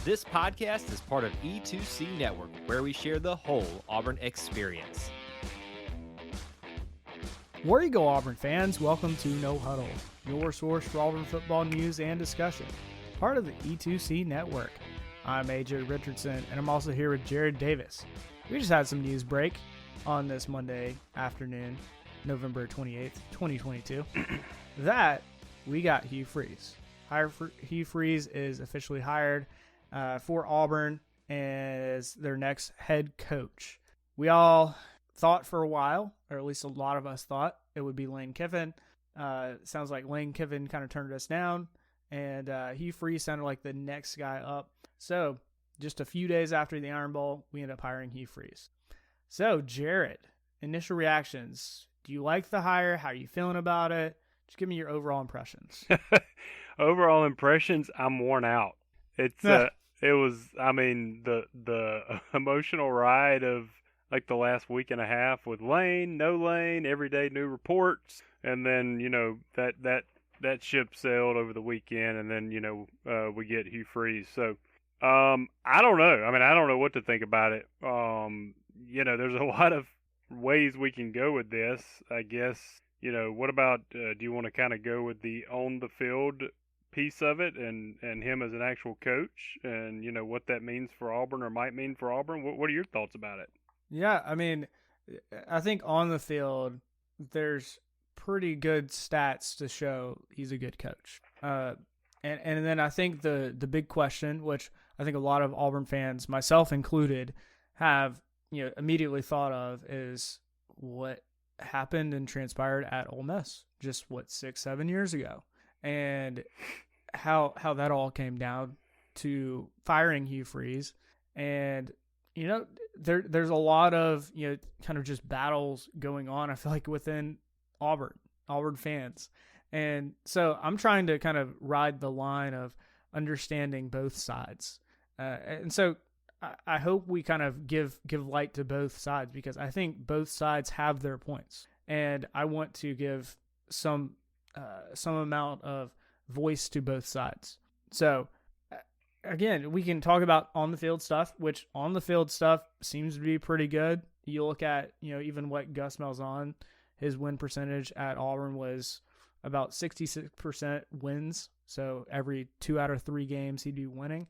This podcast is part of E2C Network, where we share the whole Auburn experience. Where you go, Auburn fans? Welcome to No Huddle, your source for Auburn football news and discussion, part of the E2C Network. I'm AJ Richardson, and I'm also here with Jared Davis. We just had some news break on this Monday afternoon, November 28th, 2022, that we got Hugh Freeze. Hugh Freeze is officially hired for Auburn as their next head coach. We all thought for a while, or at least a lot of us thought, it would be Lane Kiffin. Sounds like Lane Kiffin kind of turned us down, and Hugh Freeze sounded like the next guy up. So just a few days after the Iron Bowl, we ended up hiring Hugh Freeze. So Jared, initial reactions. Do you like the hire? How are you feeling about it? Just give me your overall impressions. Overall impressions, I'm worn out. It was, I mean, the emotional ride of like the last week and a half with Lane, no Lane, every day new reports, and then, you know, that ship sailed over the weekend, and then, you know, we get Hugh Freeze. So, I don't know. I mean, I don't know what to think about it. You know, there's a lot of ways we can go with this, I guess. You know, what about, do you want to kind of go with the on the field piece of it and him as an actual coach and, you know, what that means for Auburn or might mean for Auburn? What are your thoughts about it? Yeah, I mean, I think on the field, there's pretty good stats to show he's a good coach. And then I think the big question, which I think a lot of Auburn fans, myself included, have, you know, immediately thought of is what happened and transpired at Ole Miss just 6-7 years ago, and how that all came down to firing Hugh Freeze. And you know, there's a lot of, you know, kind of just battles going on, I feel like, within Auburn fans. And so I'm trying to kind of ride the line of understanding both sides. And so I hope we kind of give light to both sides, because I think both sides have their points. And I want to give some amount of voice to both sides. So again, we can talk about on-the-field stuff, which on-the-field stuff seems to be pretty good. You look at, you know, even what Gus Malzahn, his win percentage at Auburn was about 66% wins. So every 2 out of 3 games he'd be winning.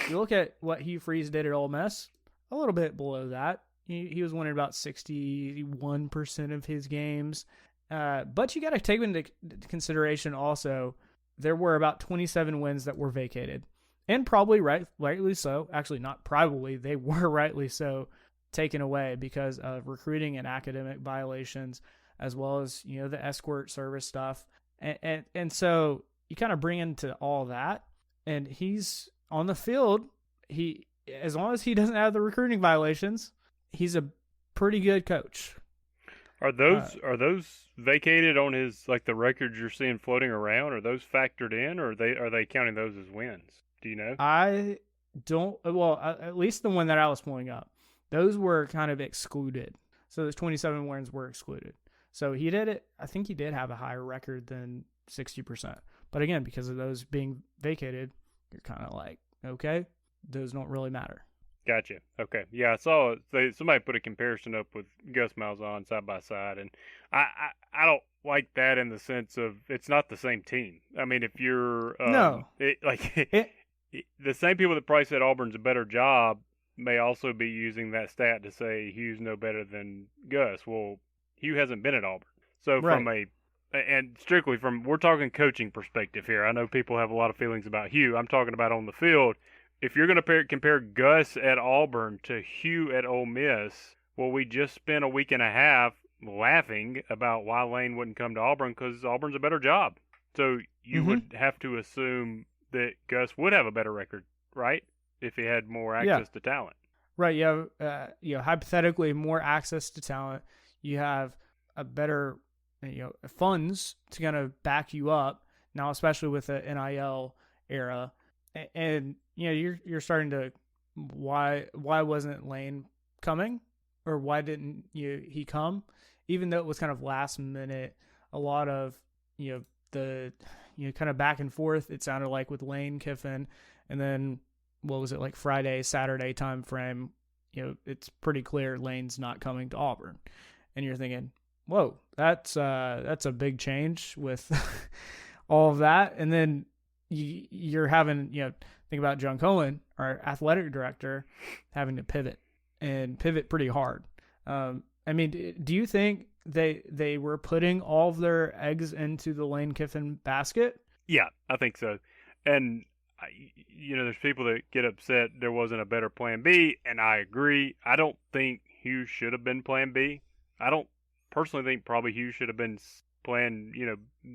You look at what Hugh Freeze did at Ole Miss, a little bit below that. He was winning about 61% of his games. But you got to take into consideration also, there were about 27 wins that were vacated. And probably rightly so. Actually, not probably. They were rightly so taken away because of recruiting and academic violations, as well as, you know, the escort service stuff. And so you kind of bring into all that, and he's on the field. He, as long as he doesn't have the recruiting violations, he's a pretty good coach. Are those vacated on his, like, the records you're seeing floating around? Are those factored in, or are they counting those as wins? Do you know? I don't. Well, at least the one that I was pulling up, those were kind of excluded. So those 27 wins were excluded. So he did it. I think he did have a higher record than 60%. But again, because of those being vacated, you're kind of like, okay, those don't really matter. Gotcha. Okay. Yeah, I saw somebody put a comparison up with Gus Malzahn side by side, and I don't like that in the sense of it's not the same team. I mean, if you're the same people that probably said Auburn's a better job may also be using that stat to say Hugh's no better than Gus. Well, Hugh hasn't been at Auburn, so right. Strictly from, we're talking coaching perspective here. I know people have a lot of feelings about Hugh. I'm talking about on the field. If you're going to compare Gus at Auburn to Hugh at Ole Miss, well, we just spent a week and a half laughing about why Lane wouldn't come to Auburn because Auburn's a better job. So you would have to assume that Gus would have a better record, right? If he had more access to talent. Right. You have, hypothetically more access to talent. You have a better, funds to kind of back you up now, especially with the NIL era. And, you're starting to, why wasn't Lane coming, or why didn't he come? Even though it was kind of last minute, a lot of, the kind of back and forth, it sounded like, with Lane Kiffin, and then what was it, like Friday, Saturday time frame, it's pretty clear Lane's not coming to Auburn. And you're thinking, whoa, that's a big change with all of that. And then you're having, think about John Cohen, our athletic director, having to pivot pretty hard. I mean, do you think they were putting all of their eggs into the Lane Kiffin basket? Yeah, I think so. And there's people that get upset there wasn't a better plan B, and I agree. I don't think Hugh should have been plan B. I don't personally think probably Hugh should have been plan,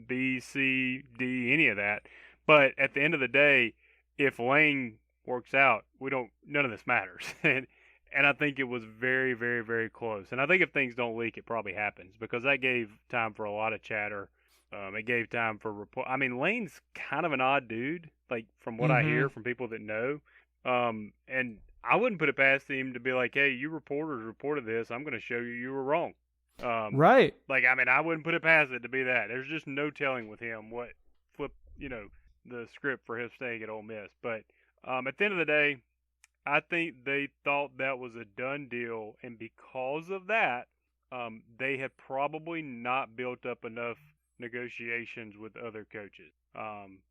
B, C, D, any of that. But at the end of the day, if Lane works out, none of this matters. And I think it was very, very, very close. And I think if things don't leak, it probably happens, because that gave time for a lot of chatter. It gave time for report. I mean, Lane's kind of an odd dude, like from what I hear from people that know. And I wouldn't put it past him to be like, hey, you reporters reported this. I'm going to show you were wrong. Right. Like, I mean, I wouldn't put it past it to be that. There's just no telling with him what flip, the script for him staying at Ole Miss. But at the end of the day, I think they thought that was a done deal. And because of that, they had probably not built up enough negotiations with other coaches.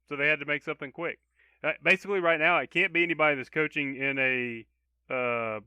So they had to make something quick. Basically, right now, it can't be anybody that's coaching in a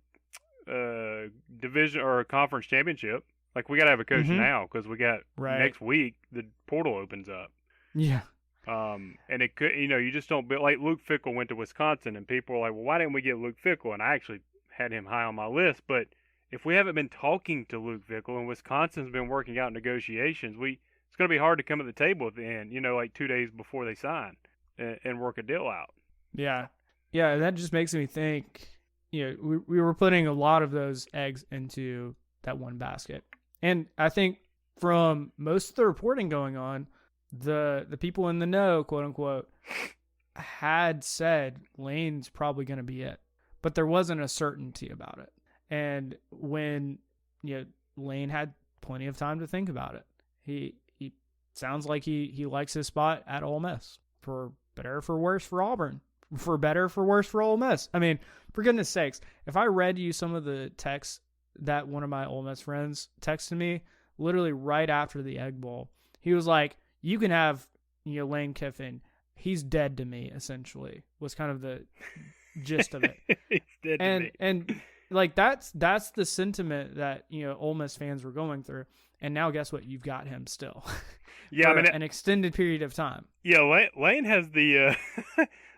division or a conference championship. Like, we got to have a coach now, because we got next week the portal opens up. Yeah. And it could, you just don't build. Like, Luke Fickell went to Wisconsin, and people were like, well, why didn't we get Luke Fickell? And I actually had him high on my list. But if we haven't been talking to Luke Fickell and Wisconsin's been working out negotiations, it's going to be hard to come to the table at the end, like 2 days before they sign and work a deal out. Yeah. Yeah, that just makes me think, we were putting a lot of those eggs into that one basket. And I think from most of the reporting going on, the people in the know, quote unquote, had said Lane's probably going to be it. But there wasn't a certainty about it. And when, Lane had plenty of time to think about it. He sounds like he likes his spot at Ole Miss, for better or for worse for Auburn, for better or for worse for Ole Miss. I mean, for goodness sakes, if I read you some of the texts that one of my Ole Miss friends texted me literally right after the Egg Bowl, he was like, you can have, Lane Kiffin. He's dead to me, essentially, was kind of the gist of it. He's dead to me. And like, that's the sentiment that, Ole Miss fans were going through. And now guess what? You've got him still. Yeah, for an extended period of time. Yeah, Lane has the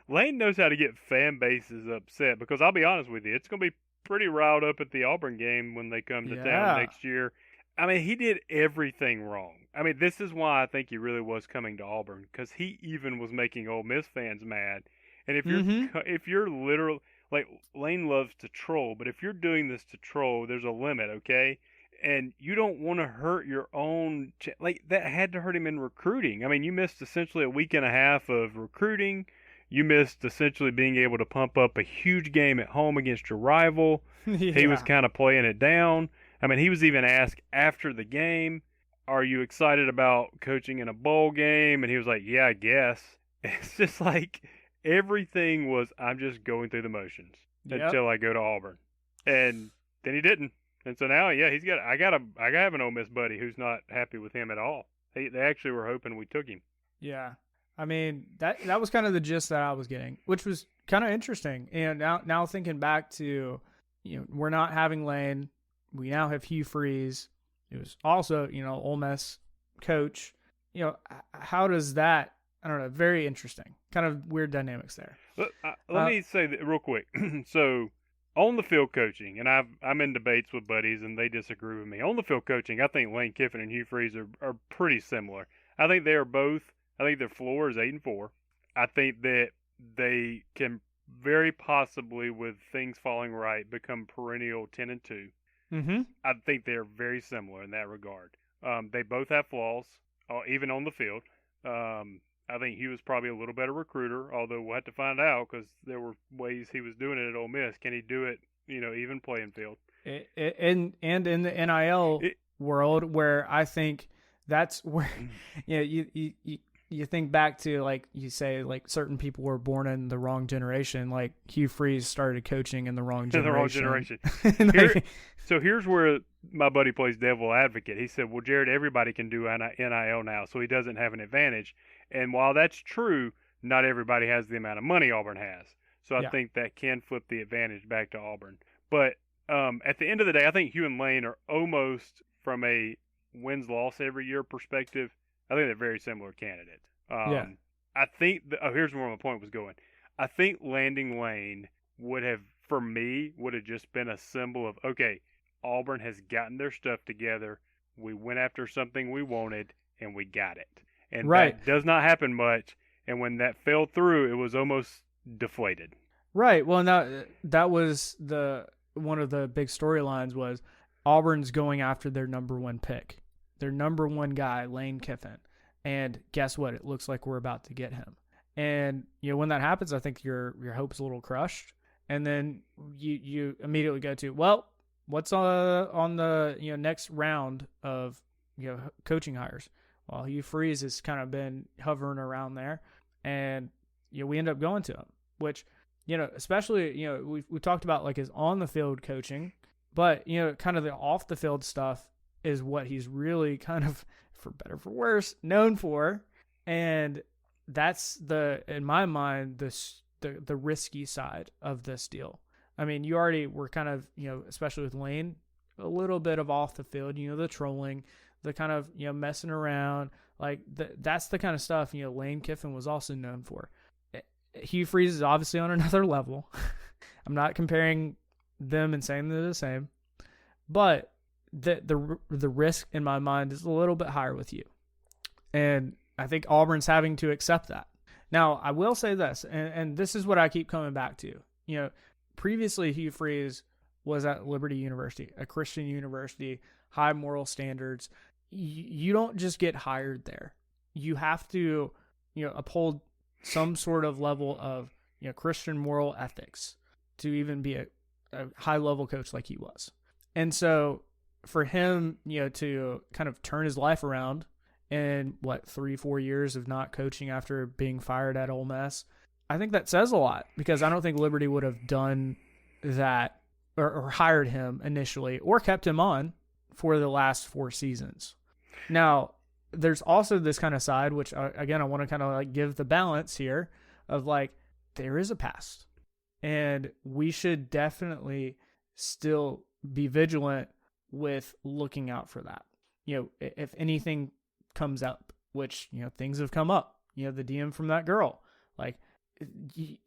Lane knows how to get fan bases upset, because I'll be honest with you, it's going to be pretty riled up at the Auburn game when they come to town next year. I mean, he did everything wrong. I mean, this is why I think he really was coming to Auburn, because he even was making Ole Miss fans mad. And if you're literal, like, Lane loves to troll, but if you're doing this to troll, there's a limit, okay? And you don't want to hurt your own like, that had to hurt him in recruiting. I mean, you missed essentially a week and a half of recruiting. You missed essentially being able to pump up a huge game at home against your rival. Yeah. He was kind of playing it down. I mean, he was even asked after the game, are you excited about coaching in a bowl game? And he was like, yeah, I guess. It's just like everything was, I'm just going through the motions until I go to Auburn. And then he didn't. And so now, yeah, I have an Ole Miss buddy who's not happy with him at all. They actually were hoping we took him. Yeah. I mean, that was kind of the gist that I was getting, which was kind of interesting. And now thinking back to, we're not having Lane. We now have Hugh Freeze. It was also, Ole Miss coach. How does that, I don't know, very interesting. Kind of weird dynamics there. Let me say that real quick. So, on the field coaching, and I'm in debates with buddies, and they disagree with me. On the field coaching, I think Lane Kiffin and Hugh Freeze are pretty similar. I think they are both. I think their floor is 8-4. I think that they can very possibly, with things falling right, become perennial 10-2. Mm-hmm. I think they're very similar in that regard. They both have flaws, even on the field. I think he was probably a little better recruiter, although we'll have to find out, because there were ways he was doing it at Ole Miss. Can he do it, even playing field? And in the NIL world, where I think that's where, you think back to, like you say, like certain people were born in the wrong generation. Like Hugh Freeze started coaching in the wrong In the wrong generation. generation. So here's where my buddy plays devil advocate. He said, well, Jared, everybody can do NIL now, so he doesn't have an advantage. And while that's true, not everybody has the amount of money Auburn has. So I think that can flip the advantage back to Auburn. But at the end of the day, I think Hugh and Lane are almost, from a wins-loss every year perspective, I think they're very similar candidates. I think, here's where my point was going. I think landing Lane would have just been a symbol of, okay, Auburn has gotten their stuff together. We went after something we wanted, and we got it. And that does not happen much. And when that fell through, it was almost deflated. Right. Well, that was one of the big storylines was Auburn's going after their number one pick, their number one guy, Lane Kiffin. And guess what? It looks like we're about to get him. And when that happens, I think your hope's a little crushed. And then you immediately go to, well, what's on the next round of coaching hires? Well, Hugh Freeze has kind of been hovering around there, and we end up going to him, which especially we talked about like his on the field coaching, but kind of the off the field stuff is what he's really kind of, for better or for worse, known for, and that's in my mind the risky side of this deal. I mean, you already were kind of especially with Lane, a little bit of off the field, the trolling, the kind of messing around, like that's the kind of stuff Lane Kiffin was also known for. Hugh Freeze is obviously on another level. I'm not comparing them and saying they're the same, but the risk in my mind is a little bit higher with you, and I think Auburn's having to accept that. Now, I will say this, and this is what I keep coming back to. Previously Hugh Freeze was at Liberty University, a Christian university, high moral standards. You don't just get hired there. You have to, uphold some sort of level of, Christian moral ethics to even be a high level coach like he was. And so for him, to kind of turn his life around in 3-4 years of not coaching after being fired at Ole Miss, I think that says a lot, because I don't think Liberty would have done that or hired him initially or kept him on for the last 4 seasons. Now, there's also this kind of side, which again, I want to kind of like give the balance here of like, there is a past, and we should definitely still be vigilant with looking out for that. If anything comes up, which, things have come up, the DM from that girl, like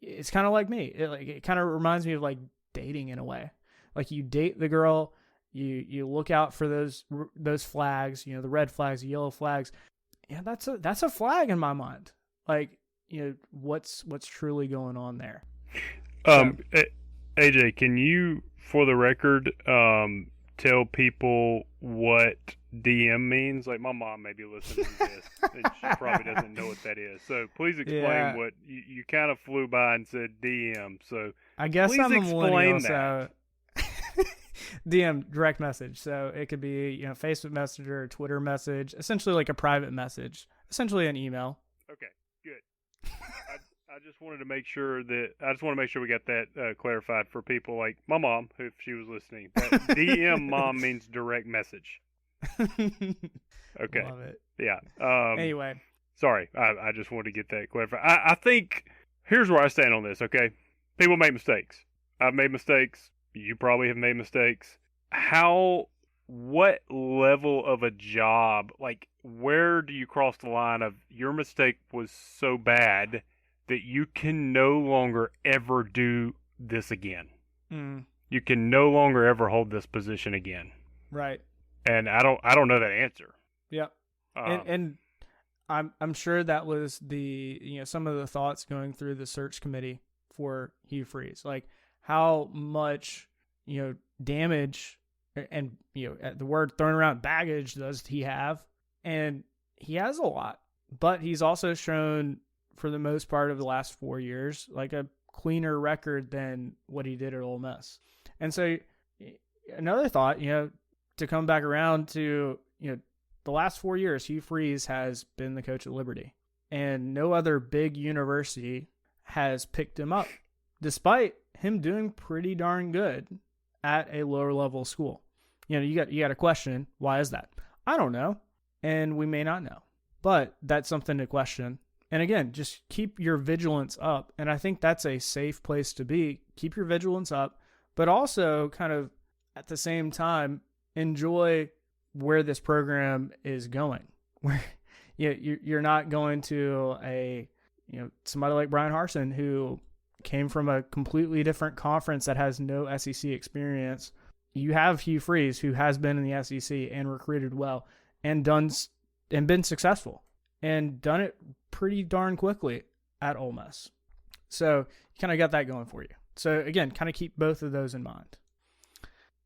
it's kind of like me. It kind of reminds me of like dating in a way. Like you date the girl, you look out for those flags, the red flags, the yellow flags. Yeah, that's a flag in my mind. Like, what's truly going on there. AJ, can you, for the record, tell people what DM means? Like, my mom may be listening to this, and she probably doesn't know what that is. So please explain what you kind of flew by and said DM. So I guess please I'm a millennial, explain that. so DM, direct message. So it could be Facebook Messenger or Twitter message, essentially like a private message, essentially an email. Okay, good. I just wanted to make sure we got that clarified for people like my mom, if she was listening. That DM mom means direct message. Okay. Love it. Yeah. Anyway. Sorry, I just wanted to get that clarified. I think here's where I stand on this. Okay, people make mistakes. I've made mistakes. You probably have made mistakes. What level of a job, like where do you cross the line of your mistake was so bad that you can no longer ever do this again? You can no longer ever hold this position again. Right. And I don't know that answer. Yep. And I'm sure that was the some of the thoughts going through the search committee for Hugh Freeze. Like how much damage and the word thrown around, baggage, does he have? And he has a lot, but he's also shown for the most part of the last 4 years like a cleaner record than what he did at Ole Miss. And so another thought, to come back around to the last 4 years, Hugh Freeze has been the coach at Liberty. and no other big university has picked him up, despite him doing pretty darn good at a lower level school. You got a question, why is that? I don't know, and we may not know, but that's something to question. And again, just keep your vigilance up, and I think that's a safe place to be. Keep your vigilance up, but also kind of at the same time enjoy where this program is going. Where you're not going to somebody like Brian Harsin, who came from a completely different conference that has no SEC experience. You have Hugh Freeze, who has been in the SEC and recruited well and been successful and done it pretty darn quickly at Ole Miss. So you kind of got that going for you. So again, kind of keep both of those in mind.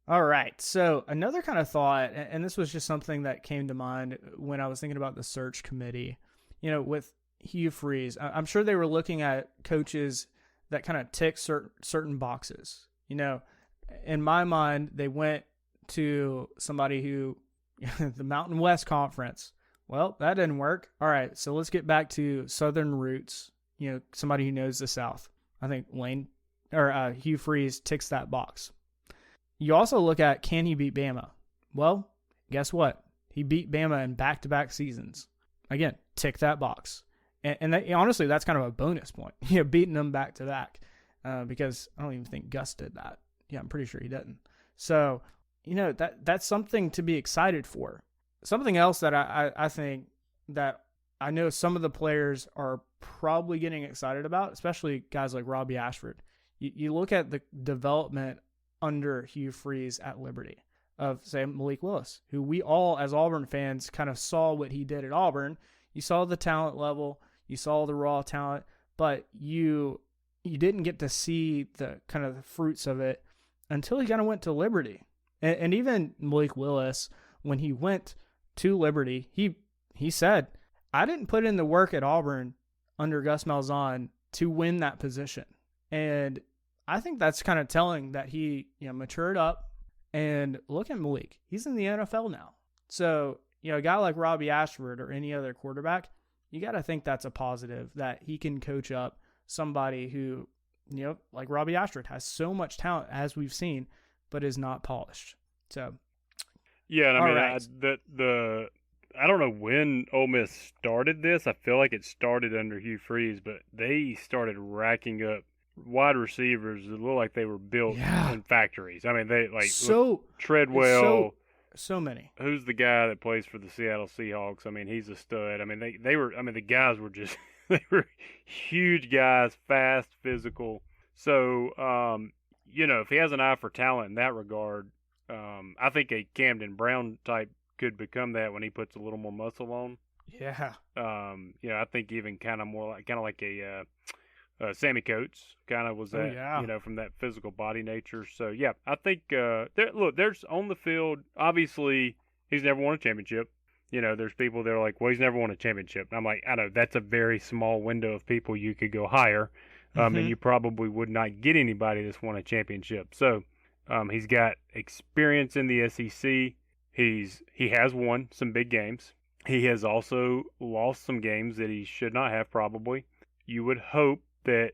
All right. So another kind of thought, and this was just something that came to mind when I was thinking about the search committee, with Hugh Freeze. I'm sure they were looking at coaches that kind of tick certain boxes. In my mind, they went to somebody who, the Mountain West Conference. Well, that didn't work. All right, so let's get back to Southern roots. Somebody who knows the South. I think Hugh Freeze ticks that box. You also look at, can he beat Bama? Well, guess what? He beat Bama in back-to-back seasons. Again, tick that box. And honestly, that's kind of a bonus point. Beating them back-to-back. Because I don't even think Gus did that. Yeah, I'm pretty sure he didn't. So, that's something to be excited for. Something else that I think that I know some of the players are probably getting excited about, especially guys like Robbie Ashford. You look at the development under Hugh Freeze at Liberty of, say, Malik Willis, who we all as Auburn fans kind of saw what he did at Auburn. You saw the talent level, you saw the raw talent, but you didn't get to see the kind of the fruits of it until he kind of went to Liberty. And even Malik Willis, when he went to Liberty, he said, I didn't put in the work at Auburn under Gus Malzahn to win that position. And I think that's kind of telling that he matured up. And look at Malik. He's in the NFL now. So, a guy like Robbie Ashford or any other quarterback, you got to think that's a positive, that he can coach up somebody who, like Robbie Ashford, has so much talent, as we've seen, but is not polished. So, yeah, and I mean, right. I don't know when Ole Miss started this. I feel like it started under Hugh Freeze, but they started racking up wide receivers that look like they were built in factories. I mean, they Treadwell. So many. Who's the guy that plays for the Seattle Seahawks? I mean, he's a stud. I mean, they were. I mean, the guys were just they were huge guys, fast, physical. So, if he has an eye for talent in that regard, I think a Camden Brown type could become that when he puts a little more muscle on. Yeah. I think even kind of like a Sammy Coates kind of was that, from that physical body nature. So, yeah, I think, there's on the field, obviously, he's never won a championship. There's people that are like, well, he's never won a championship. And I'm like, I know, that's a very small window of people you could go hire. And you probably would not get anybody that's won a championship. So, he's got experience in the SEC. He has won some big games. He has also lost some games that he should not have, probably. You would hope that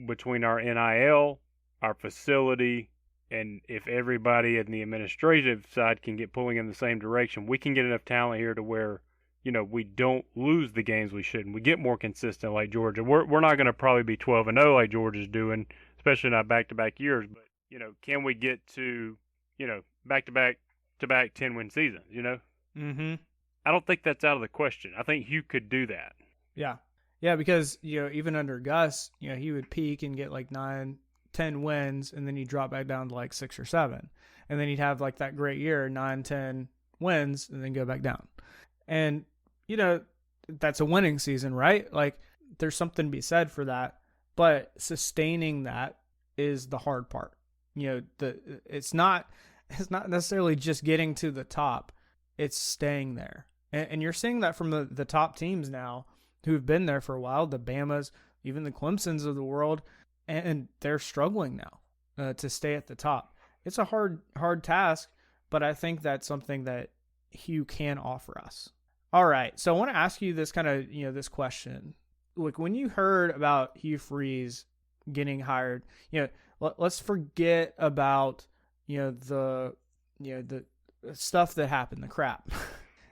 between our NIL, our facility, and if everybody in the administrative side can get pulling in the same direction, we can get enough talent here to where, we don't lose the games we should, and we get more consistent like Georgia. We're not going to probably be 12-0 like Georgia's doing, especially not back-to-back years. But, can we get to, back-to-back 10-win seasons, Mm-hmm. I don't think that's out of the question. I think Hugh could do that. Yeah. Yeah, because, even under Gus, he would peak and get like 9-10 wins, and then he'd drop back down to like 6 or 7. And then he'd have like that great year, 9-10 wins, and then go back down. And, that's a winning season, right? Like, there's something to be said for that. But sustaining that is the hard part. It's not necessarily just getting to the top. It's staying there. And you're seeing that from the top teams now who've been there for a while, the Bamas, even the Clemsons of the world, and they're struggling now to stay at the top. It's a hard task, but I think that's something that Hugh can offer us. All right. So I want to ask you this kind of, this question. Like when you heard about Hugh Freeze getting hired, let's forget about, the stuff that happened, the crap,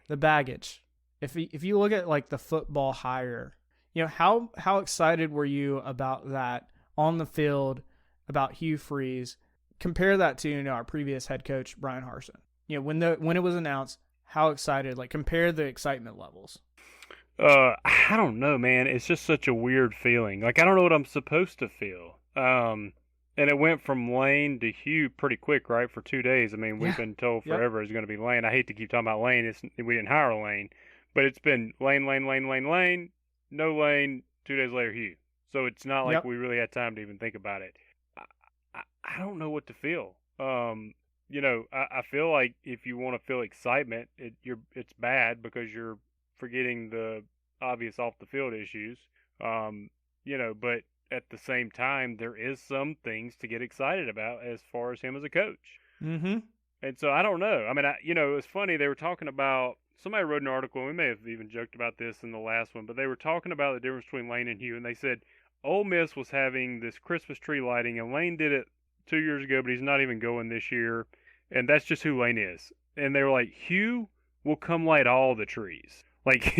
the baggage. If you look at like the football hire, how excited were you about that on the field, about Hugh Freeze? Compare that to, our previous head coach, Brian Harsin. When it was announced, how excited, like compare the excitement levels. I don't know, man. It's just such a weird feeling. Like I don't know what I'm supposed to feel. And it went from Lane to Hugh pretty quick, right? For 2 days. I mean, we've been told forever it's going to be Lane. I hate to keep talking about Lane. We didn't hire Lane, but it's been Lane, no Lane. 2 days later, Hugh. So it's not like we really had time to even think about it. I don't know what to feel. I feel like if you want to feel excitement, it's bad because you're forgetting the obvious off the field issues. But at the same time, there is some things to get excited about as far as him as a coach. Mm-hmm. And so I don't know. I mean, it was funny. They were talking about, somebody wrote an article, and we may have even joked about this in the last one, but they were talking about the difference between Lane and Hugh, and they said Ole Miss was having this Christmas tree lighting, and Lane did it 2 years ago, but he's not even going this year, and that's just who Lane is. And they were like, Hugh will come light all the trees. Like,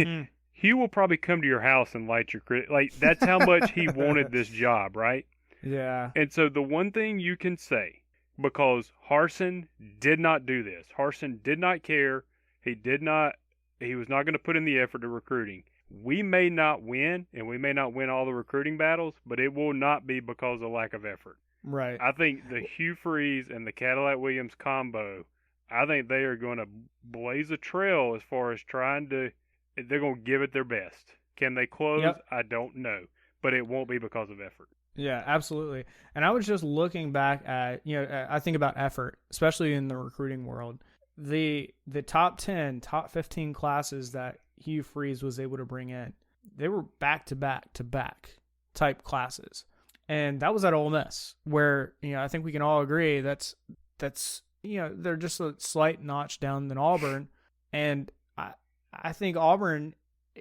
Hugh will probably come to your house and light your like. That's how much he wanted this job, right? Yeah. And so the one thing you can say, because Harsin did not do this, Harsin did not care. He was not going to put in the effort to recruiting. We may not win, and we may not win all the recruiting battles, but it will not be because of lack of effort. Right. I think the Hugh Freeze and the Cadillac Williams combo, I think they are going to blaze a trail as far as they're going to give it their best. Can they close? Yep. I don't know, but it won't be because of effort. Yeah, absolutely. And I was just looking back at, I think about effort, especially in the recruiting world. The top 10, top 15 classes that Hugh Freeze was able to bring in, they were back-to-back type classes. And that was at Ole Miss, where, I think we can all agree that's they're just a slight notch down than Auburn. And I think Auburn,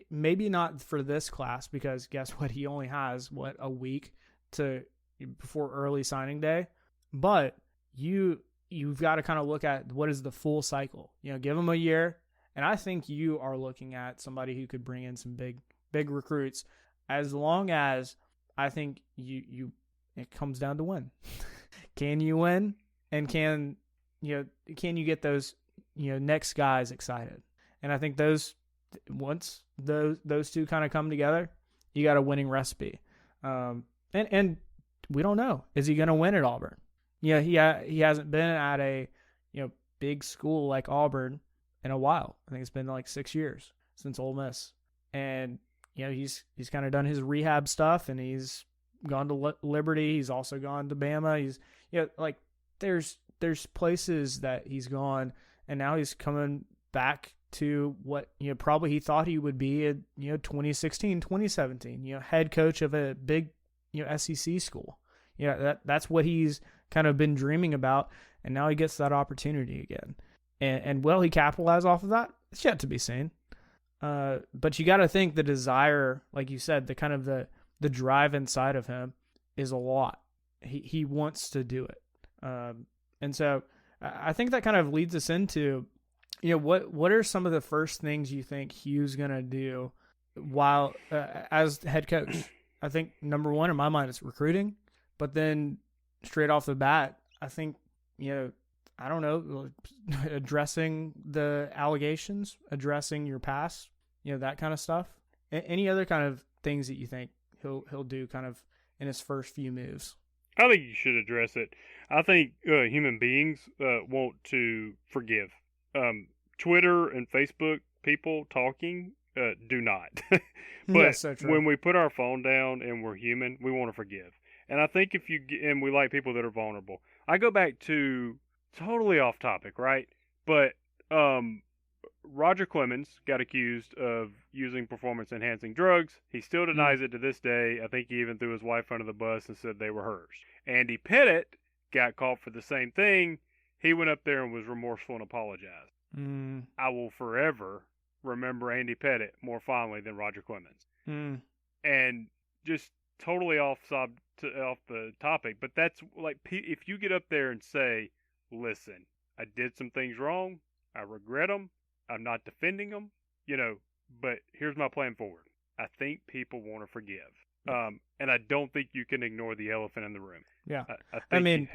maybe not for this class, because guess what? He only has, a week before early signing day. But you've got to kind of look at what is the full cycle. Give them a year. And I think you are looking at somebody who could bring in some big recruits, as long as I think it comes down to win. Can you win? And can you get those, next guys excited? And I think once those two kind of come together, you got a winning recipe. And we don't know. Is he going to win at Auburn? Yeah, he hasn't been at a, big school like Auburn in a while. I think it's been like 6 years since Ole Miss. And, he's kind of done his rehab stuff, and he's gone to Liberty. He's also gone to Bama. He's, there's places that he's gone, and now he's coming back to what, probably he thought he would be in, 2016, 2017, head coach of a big, SEC school. That's what he's kind of been dreaming about, and now he gets that opportunity again. And will he capitalize off of that? It's yet to be seen. But you got to think the desire, like you said, the kind of the drive inside of him is a lot. He wants to do it. And so I think that kind of leads us into, what are some of the first things you think Hugh's going to do while as head coach? I think number one in my mind is recruiting, but then straight off the bat, I think, I don't know, addressing the allegations, addressing your past, that kind of stuff. Any other kind of things that you think he'll do kind of in his first few moves? I think you should address it. I think human beings want to forgive. Twitter and Facebook people talking do not. But That's so true. when we put our phone down and we're human, we want to forgive. And I think and we like people that are vulnerable. I go back to, totally off topic, right? But Roger Clemens got accused of using performance-enhancing drugs. He still denies it to this day. I think he even threw his wife under the bus and said they were hers. Andy Pettit got caught for the same thing. He went up there and was remorseful and apologized. I will forever remember Andy Pettit more fondly than Roger Clemens. Mm. And just totally off the topic, but that's like if you get up there and say, "Listen, I did some things wrong. I regret them. I'm not defending them, but here's my plan forward." I think people want to forgive. And I don't think you can ignore the elephant in the room. Yeah. I think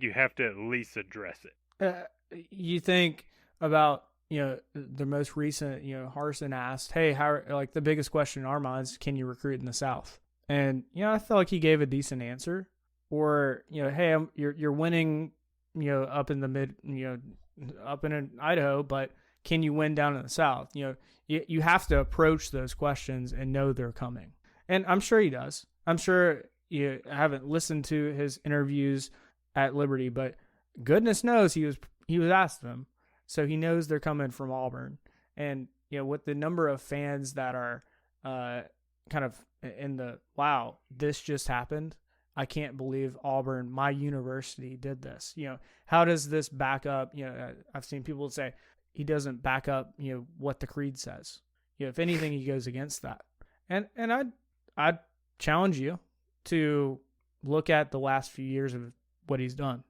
you have to at least address it. You think about, the most recent, Harsin asked, "Hey, like the biggest question in our minds, can you recruit in the South?" And, I felt like he gave a decent answer. Or, "Hey, you're winning, up in the mid, up in Idaho, but can you win down in the South?" You have to approach those questions and know they're coming. And I'm sure he does. I'm sure you haven't listened to his interviews at Liberty, but goodness knows he was asked them. So he knows they're coming from Auburn. And, with the number of fans that are kind of in the, wow, this just happened. I can't believe Auburn, my university, did this. How does this back up? I've seen people say he doesn't back up, what the creed says. If anything, he goes against that. And I'd challenge you to look at the last few years of what he's done.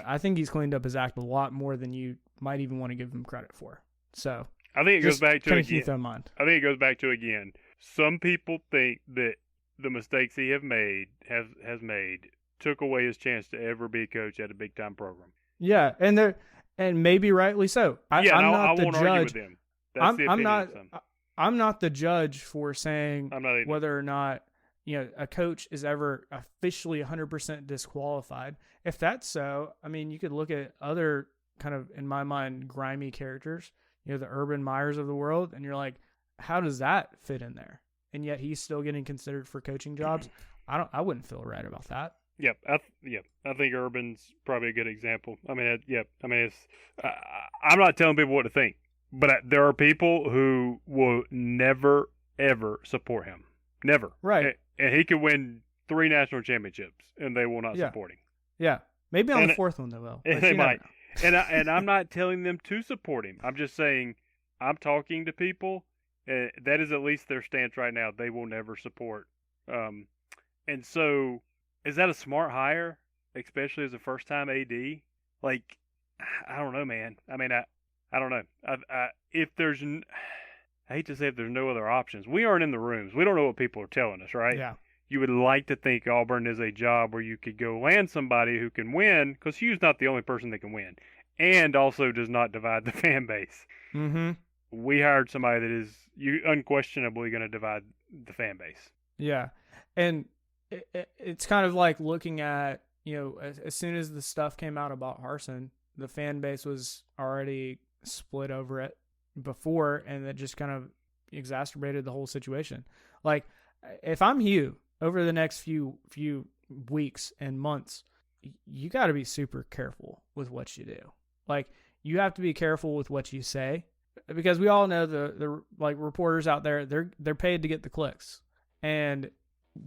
I think he's cleaned up his act a lot more than you might even want to give him credit for. So I think it goes back to keep that in mind. I think it goes back to again. Some people think that the mistakes he has made took away his chance to ever be a coach at a big time program. Yeah, and maybe rightly so. I'm not the won't judge. argue with him. That's the opinion I'm not the judge for saying I'm not either. whether or not a coach is ever officially 100% disqualified. If that's so, I mean, you could look at other kind of, in my mind, grimy characters, the Urban Meyers of the world, and you're like, how does that fit in there? And yet he's still getting considered for coaching jobs. I wouldn't feel right about that. Yep, I think Urban's probably a good example. I mean, it's. I'm not telling people what to think, but there are people who will never ever support him. Never. Right. And he could win 3 national championships, and they will not support him. Yeah. Maybe on the 4th one they will. And they might. And I'm not telling them to support him. I'm just saying I'm talking to people, and that is at least their stance right now. They will never support. And so, is that a smart hire, especially as a first-time AD? Like, I don't know, man. I mean, I don't know. If there's, I hate to say if there's no other options. We aren't in the rooms. We don't know what people are telling us, right? Yeah. You would like to think Auburn is a job where you could go land somebody who can win, because Hugh's not the only person that can win, and also does not divide the fan base. Mm-hmm. We hired somebody that is unquestionably going to divide the fan base. Yeah, and it's kind of like looking at, as soon as the stuff came out about Harsin, the fan base was already split over it before, and it just kind of exacerbated the whole situation. Like, if I'm Hugh, over the next few weeks and months, you got to be super careful with what you do. Like, you have to be careful with what you say, because we all know the like reporters out there, they're paid to get the clicks. And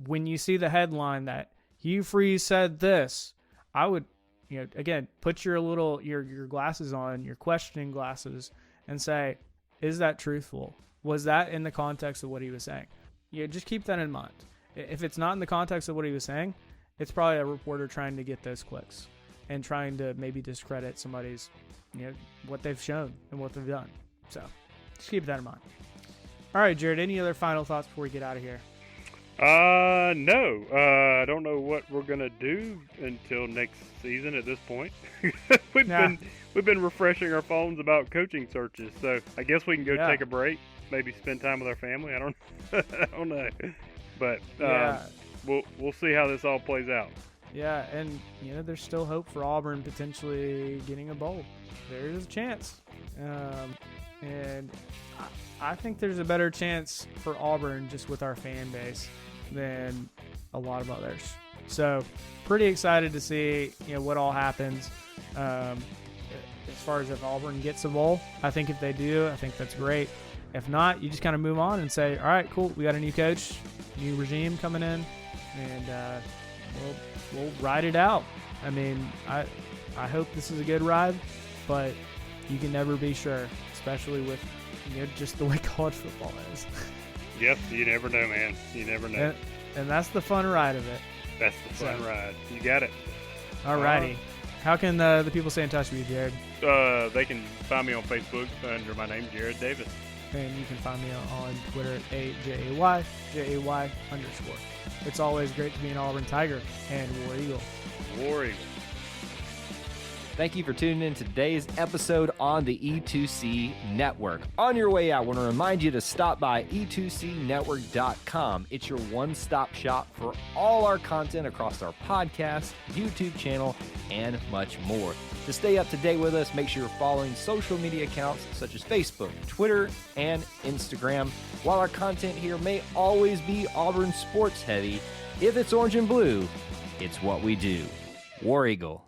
when you see the headline that Hugh Freeze said this, I would, again, put your glasses on, your questioning glasses, and say, is that truthful? Was that in the context of what he was saying? Just keep that in mind. If it's not in the context of what he was saying, it's probably a reporter trying to get those clicks and trying to maybe discredit somebody's, what they've shown and what they've done. So just keep that in mind. All right, Jared, any other final thoughts before we get out of here? No. I don't know what we're gonna do until next season. At this point, we've been refreshing our phones about coaching searches. So I guess we can go take a break, maybe spend time with our family. I don't know, but we'll see how this all plays out. Yeah, and there's still hope for Auburn potentially getting a bowl. There is a chance, and I think there's a better chance for Auburn just with our fan base than a lot of others. So pretty excited to see what all happens. As far as if Auburn gets a bowl, I think if they do, I think that's great. If not, you just kind of move on and say, all right, cool, we got a new coach, new regime coming in, and we'll ride it out. I mean, I hope this is a good ride, but you can never be sure, especially with just the way college football is. Yep, you never know, man. You never know. And that's the fun ride of it. That's the fun ride. You got it. Alrighty. How can the people stay in touch with you, Jared? They can find me on Facebook under my name, Jared Davis. And you can find me on Twitter at AJAY_. It's always great to be an Auburn Tiger and War Eagle. War Eagle. Thank you for tuning in to today's episode on the E2C Network. On your way out, I want to remind you to stop by e2cnetwork.com. It's your one-stop shop for all our content across our podcast, YouTube channel, and much more. To stay up to date with us, make sure you're following social media accounts such as Facebook, Twitter, and Instagram. While our content here may always be Auburn sports heavy, if it's orange and blue, it's what we do. War Eagle.